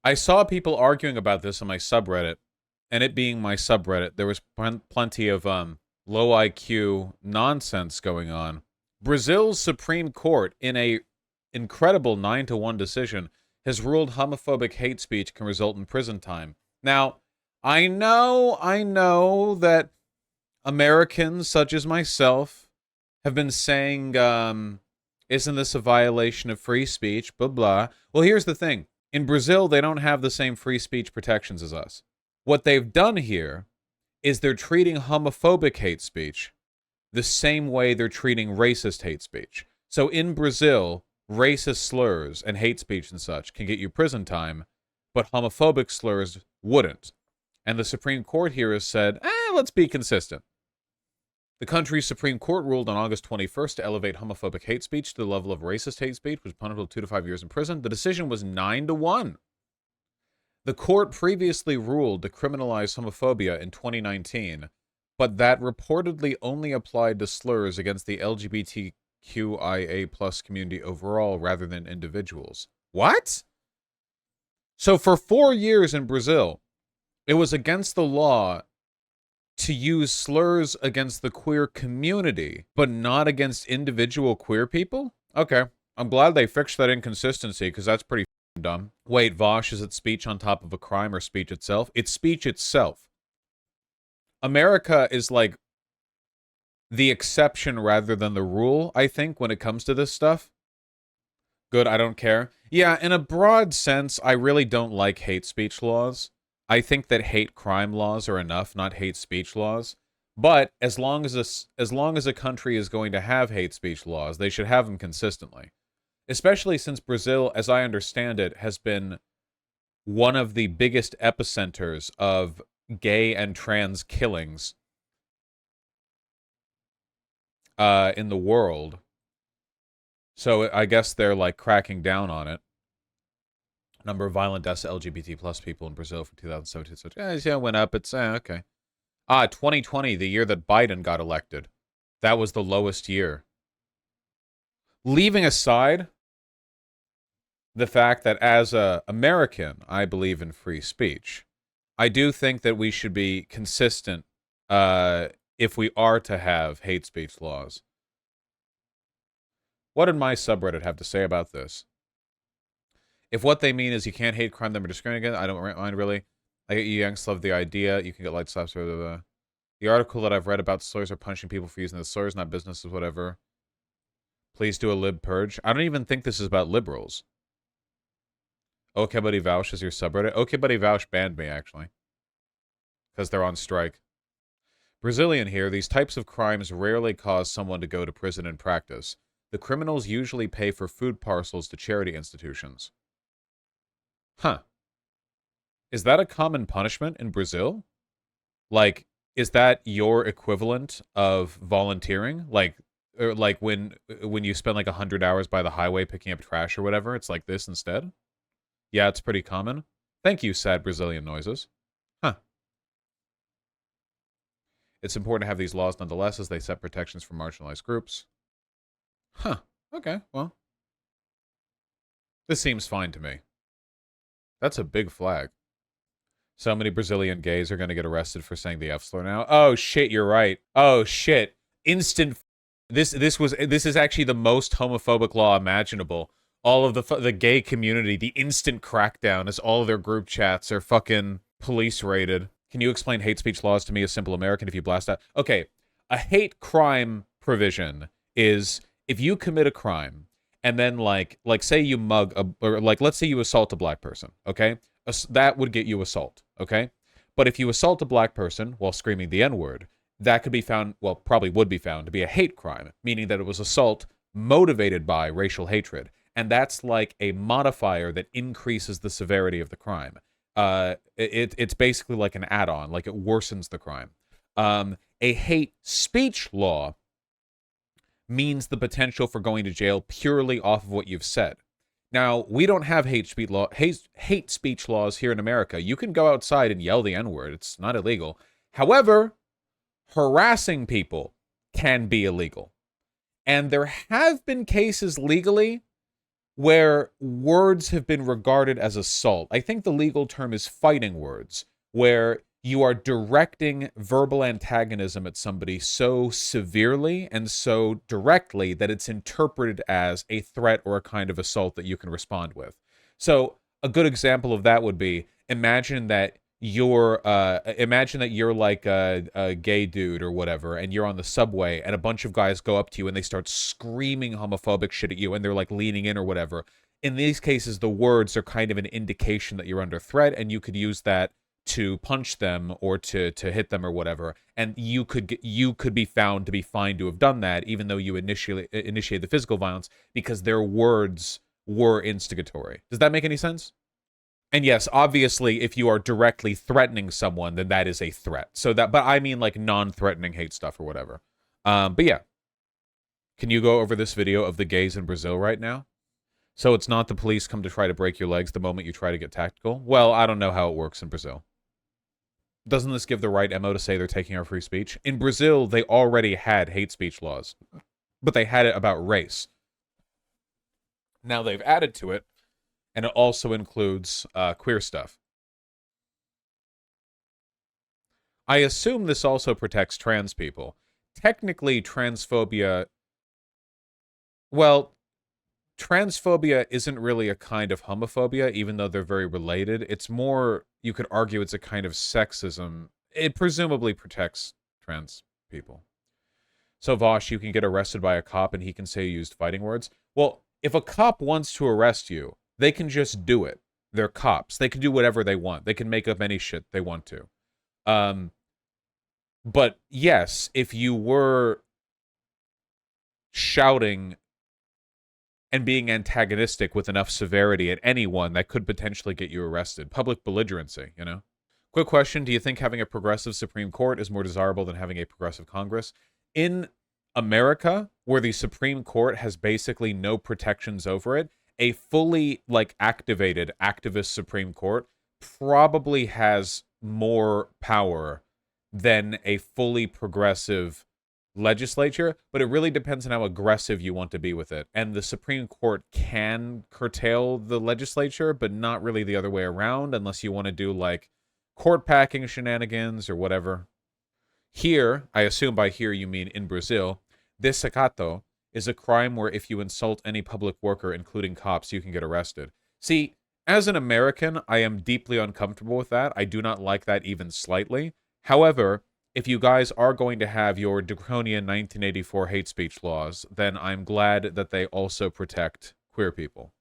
I saw people arguing about this on my subreddit, and it being my subreddit, there was plenty of low IQ nonsense going on. Brazil's Supreme Court, in a incredible 9-1 decision, has ruled homophobic hate speech can result in prison time. Now, I know that Americans such as myself have been saying, isn't this a violation of free speech? Blah, blah. Well, here's the thing. In Brazil, they don't have the same free speech protections as us. What they've done here is they're treating homophobic hate speech the same way they're treating racist hate speech. So in Brazil, racist slurs and hate speech and such can get you prison time, but homophobic slurs wouldn't. And the Supreme Court here has said, let's be consistent. The country's Supreme Court ruled on August 21st to elevate homophobic hate speech to the level of racist hate speech, which was punishable 2 to 5 years in prison. The decision was 9-1. The court previously ruled to criminalize homophobia in 2019, but that reportedly only applied to slurs against the LGBTQIA plus community overall rather than individuals. What? So for 4 years in Brazil, it was against the law to use slurs against the queer community, but not against individual queer people? Okay. I'm glad they fixed that inconsistency, because that's pretty dumb. Wait, Vosh, is it speech on top of a crime or speech itself? It's speech itself. America is like the exception rather than the rule, I think, when it comes to this stuff. Good, I don't care. Yeah, in a broad sense, I really don't like hate speech laws. I think that hate crime laws are enough, not hate speech laws. But as long as a country is going to have hate speech laws, they should have them consistently. Especially since Brazil, as I understand it, has been one of the biggest epicenters of gay and trans killings in the world. So I guess they're like cracking down on it. Number of violent deaths of LGBT plus people in Brazil from 2017. So yeah, it went up. It's okay. 2020, the year that Biden got elected. That was the lowest year. Leaving aside the fact that as a American, I believe in free speech, I do think that we should be consistent if we are to have hate speech laws. What did my subreddit have to say about this? If what they mean is you can't hate crime them or discriminate against, I don't mind really. I get you yanks love the idea. You can get light slaps or the article that I've read about slurs are punishing people for using the slurs, not businesses, whatever. Please do a lib purge. I don't even think this is about liberals. Okay Buddy Vouch is your subreddit. Okay Buddy Vouch banned me, actually. Because they're on strike. Brazilian here, these types of crimes rarely cause someone to go to prison in practice. The criminals usually pay for food parcels to charity institutions. Huh. Is that a common punishment in Brazil? Like, is that your equivalent of volunteering? Like when you spend like 100 hours by the highway picking up trash or whatever, it's like this instead? Yeah, it's pretty common. Thank you, sad Brazilian noises. Huh. It's important to have these laws nonetheless as they set protections for marginalized groups. Huh. Okay, well. This seems fine to me. That's a big flag. So many Brazilian gays are going to get arrested for saying the F slur now. Oh shit, you're right. Oh shit. Instant. This is actually the most homophobic law imaginable. All of the gay community, the instant crackdown as all of their group chats are fucking police raided. Can you explain hate speech laws to me, a simple American, if you blast out? Okay, a hate crime provision is if you commit a crime and then like say you mug or like let's say you assault a black person, okay? That would get you assault, okay? But if you assault a black person while screaming the N-word, that could be found, well, probably would be found to be a hate crime, meaning that it was assault motivated by racial hatred. And that's like a modifier that increases the severity of the crime. It's basically like an add-on, like it worsens the crime. A hate speech law means the potential for going to jail purely off of what you've said. Now, we don't have hate speech laws here in America. You can go outside and yell the N-word. It's not illegal. However, harassing people can be illegal. And there have been cases legally where words have been regarded as assault. I think the legal term is fighting words, where you are directing verbal antagonism at somebody so severely and so directly that it's interpreted as a threat or a kind of assault that you can respond with. So a good example of that would be imagine that you're like a gay dude or whatever, and you're on the subway and a bunch of guys go up to you and they start screaming homophobic shit at you and they're like leaning in or whatever. In these cases, the words are kind of an indication that you're under threat, and you could use that to punch them or to hit them or whatever, and you could be found to be fine to have done that, even though you initiate the physical violence, because their words were instigatory. Does that make any sense? And yes, obviously, if you are directly threatening someone, then that is a threat. So that, but I mean like non-threatening hate stuff or whatever. But yeah, can you go over this video of the gays in Brazil right now? So it's not the police come to try to break your legs the moment you try to get tactical? Well, I don't know how it works in Brazil. Doesn't this give the right MO to say they're taking our free speech? In Brazil, they already had hate speech laws, but they had it about race. Now they've added to it, and it also includes queer stuff. I assume this also protects trans people. Technically, transphobia... Well, transphobia isn't really a kind of homophobia, even though they're very related. It's more, you could argue it's a kind of sexism. It presumably protects trans people. So, Vosh, you can get arrested by a cop and he can say you used fighting words. Well, if a cop wants to arrest you, they can just do it. They're cops. They can do whatever they want. They can make up any shit they want to. But yes, if you were shouting and being antagonistic with enough severity at anyone, that could potentially get you arrested. Public belligerency, you know? Quick question, do you think having a progressive Supreme Court is more desirable than having a progressive Congress? In America, where the Supreme Court has basically no protections over it, a fully, like, activated activist Supreme Court probably has more power than a fully progressive legislature, but it really depends on how aggressive you want to be with it. And the Supreme Court can curtail the legislature, but not really the other way around, unless you want to do, like, court packing shenanigans or whatever. Here, I assume by here you mean in Brazil, desacato is a crime where if you insult any public worker, including cops, you can get arrested. See, as an American, I am deeply uncomfortable with that. I do not like that even slightly. However, if you guys are going to have your draconian 1984 hate speech laws, then I'm glad that they also protect queer people.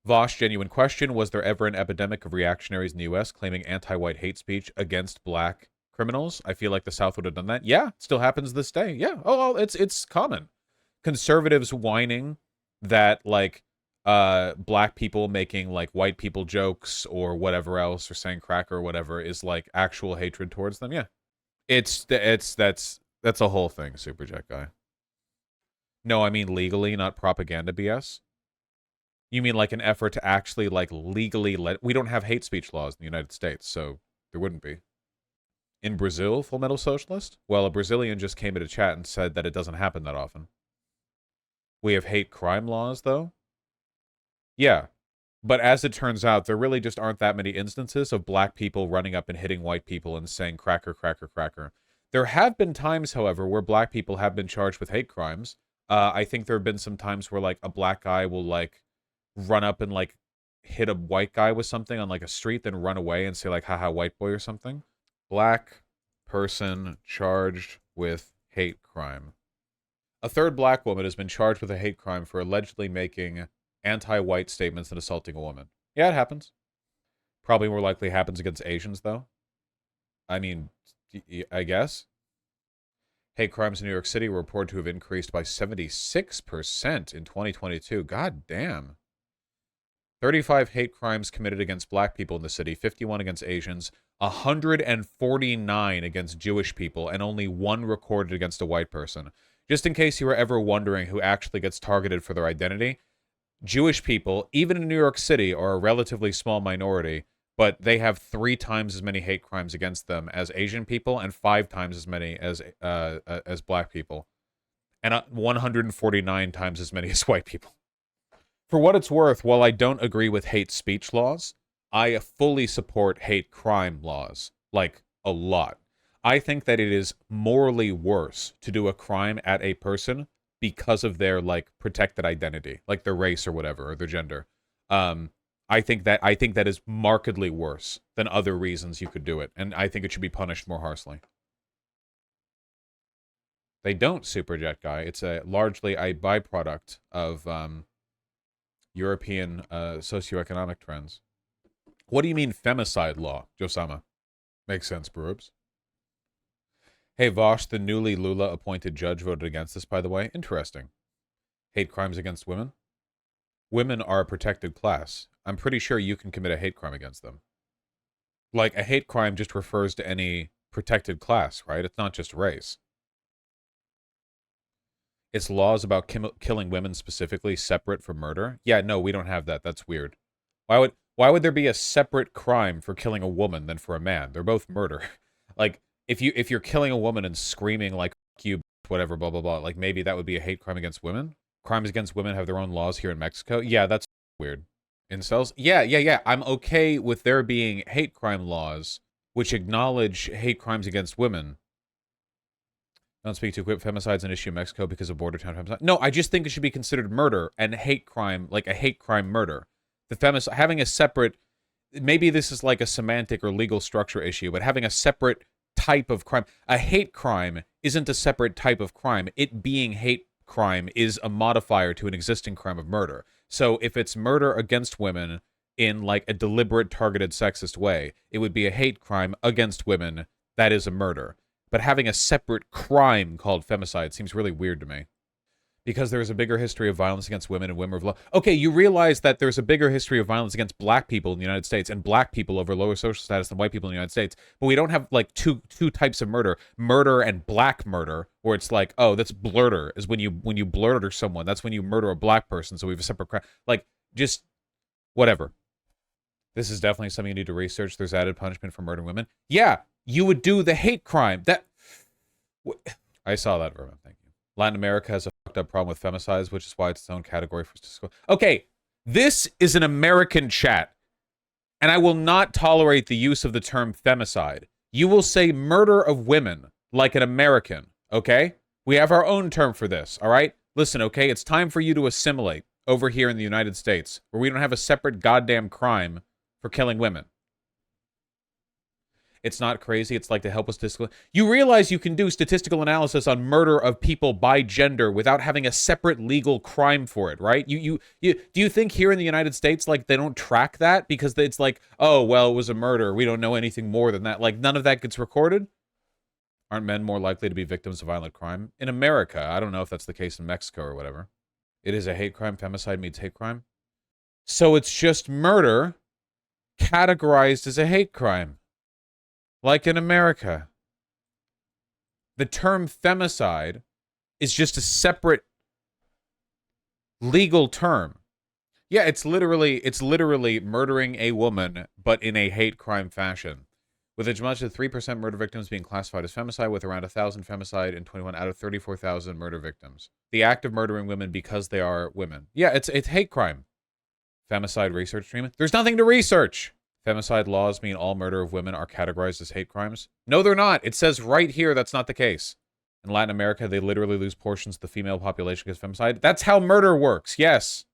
Vosh, genuine question, was there ever an epidemic of reactionaries in the U.S. claiming anti-white hate speech against black criminals? I feel like the South would have done that. Yeah, it still happens this day. Yeah, it's common. Conservatives whining that, like, black people making, like, white people jokes or whatever else, or saying cracker or whatever, is, like, actual hatred towards them. Yeah. That's a whole thing, Superjet guy. No, I mean legally, not propaganda BS. You mean like an effort to actually, like, legally we don't have hate speech laws in the United States, so there wouldn't be. In Brazil, Full Metal Socialist? Well, a Brazilian just came into chat and said that it doesn't happen that often. We have hate crime laws, though? Yeah. But as it turns out, there really just aren't that many instances of black people running up and hitting white people and saying cracker, cracker, cracker. There have been times, however, where black people have been charged with hate crimes. I think there have been some times where, like, a black guy will, like, run up and, like, hit a white guy with something on, like, a street, then run away and say, like, haha, white boy or something. Black person charged with hate crime. A third black woman has been charged with a hate crime for allegedly making anti-white statements and assaulting a woman. Yeah, it happens. Probably more likely happens against Asians, though. I mean, I guess. Hate crimes in New York City were reported to have increased by 76% in 2022. God damn. 35 hate crimes committed against black people in the city, 51 against Asians, 149 against Jewish people, and only 1 recorded against a white person. Just in case you were ever wondering who actually gets targeted for their identity, Jewish people, even in New York City, are a relatively small minority, but they have 3 times as many hate crimes against them as Asian people, and 5 times as many as black people, and 149 times as many as white people. For what it's worth, while I don't agree with hate speech laws, I fully support hate crime laws, like a lot. I think that it is morally worse to do a crime at a person because of their like protected identity, like their race or whatever, or their gender. I think that is markedly worse than other reasons you could do it, and I think it should be punished more harshly. They don't, Superjet Guy. It's largely a byproduct of European socioeconomic trends. What do you mean femicide law, Josama? Makes sense, Brubes. Hey, Vosh, the newly Lula appointed judge voted against this, by the way. Interesting. Hate crimes against women? Women are a protected class. I'm pretty sure you can commit a hate crime against them. Like, a hate crime just refers to any protected class, right? It's not just race. It's laws about killing women specifically separate from murder? Yeah, no, we don't have that. That's weird. Why would there be a separate crime for killing a woman than for a man? They're both murder. Like, if you're killing a woman and screaming like "Fuck you," whatever, blah blah blah, like maybe that would be a hate crime against women. Crimes against women have their own laws here in Mexico. Yeah, that's weird. Incels? Yeah. I'm okay with there being hate crime laws which acknowledge hate crimes against women. Don't speak to equip femicide's an issue in Mexico because of border town femicide. No, I just think it should be considered murder and hate crime, like a hate crime murder. The having a separate, maybe this is like a semantic or legal structure issue, but having a separate type of crime, a hate crime isn't a separate type of crime. It being hate crime is a modifier to an existing crime of murder. So if it's murder against women in like a deliberate, targeted, sexist way, it would be a hate crime against women. That is a murder. But having a separate crime called femicide seems really weird to me. Because there's a bigger history of violence against women and women of law. Okay, you realize that there's a bigger history of violence against black people in the United States and black people over lower social status than white people in the United States. But we don't have like two types of murder. Murder and black murder, where it's like, oh, that's blurter, is when you blurter someone. That's when you murder a black person, so we have a separate crime. Like, just whatever. This is definitely something you need to research. There's added punishment for murdering women. Yeah, you would do the hate crime. I saw that, Vermin. Thank you. Latin America has a fucked up problem with femicides, which is why it's its own category for statistical. Okay, this is an American chat, and I will not tolerate the use of the term femicide. You will say murder of women like an American, okay? We have our own term for this, all right? Listen, okay, it's time for you to assimilate over here in the United States, where we don't have a separate goddamn crime for killing women. It's not crazy. It's like to help with statistical. You realize you can do statistical analysis on murder of people by gender without having a separate legal crime for it, right? Do you think here in the United States, like, they don't track that because it's like, oh, well, it was a murder. We don't know anything more than that. Like, none of that gets recorded? Aren't men more likely to be victims of violent crime? In America, I don't know if that's the case in Mexico or whatever. It is a hate crime. Femicide means hate crime. So it's just murder categorized as a hate crime. Like in America. The term femicide is just a separate legal term. Yeah, it's literally murdering a woman, but in a hate crime fashion. With as much as 3% murder victims being classified as femicide, with around 1,000 femicide and 21 out of 34,000 murder victims. The act of murdering women because they are women. Yeah, it's hate crime. Femicide research treatment. There's nothing to research. Femicide laws mean all murder of women are categorized as hate crimes? No, they're not. It says right here that's not the case. In Latin America, they literally lose portions of the female population because of femicide. That's how murder works, yes.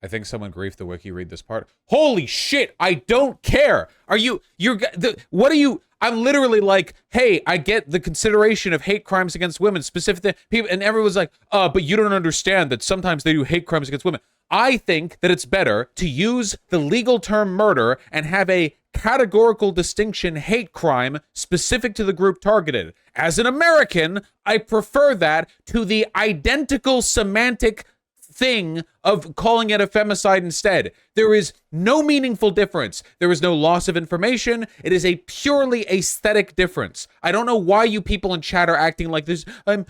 I think someone griefed the wiki. Read this part. Holy shit, I don't care. What are you... I'm literally like, hey, I get the consideration of hate crimes against women, specific people, and everyone's like, but you don't understand that sometimes they do hate crimes against women. I think that it's better to use the legal term murder and have a categorical distinction hate crime specific to the group targeted. As an American, I prefer that to the identical semantic thing of calling it a femicide instead. There is no meaningful difference. There is no loss of information. It is a purely aesthetic difference. I don't know why you people in chat are acting like this. I'm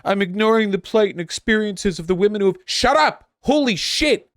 ignoring the plight and experiences of the women who have... Shut up! Holy shit!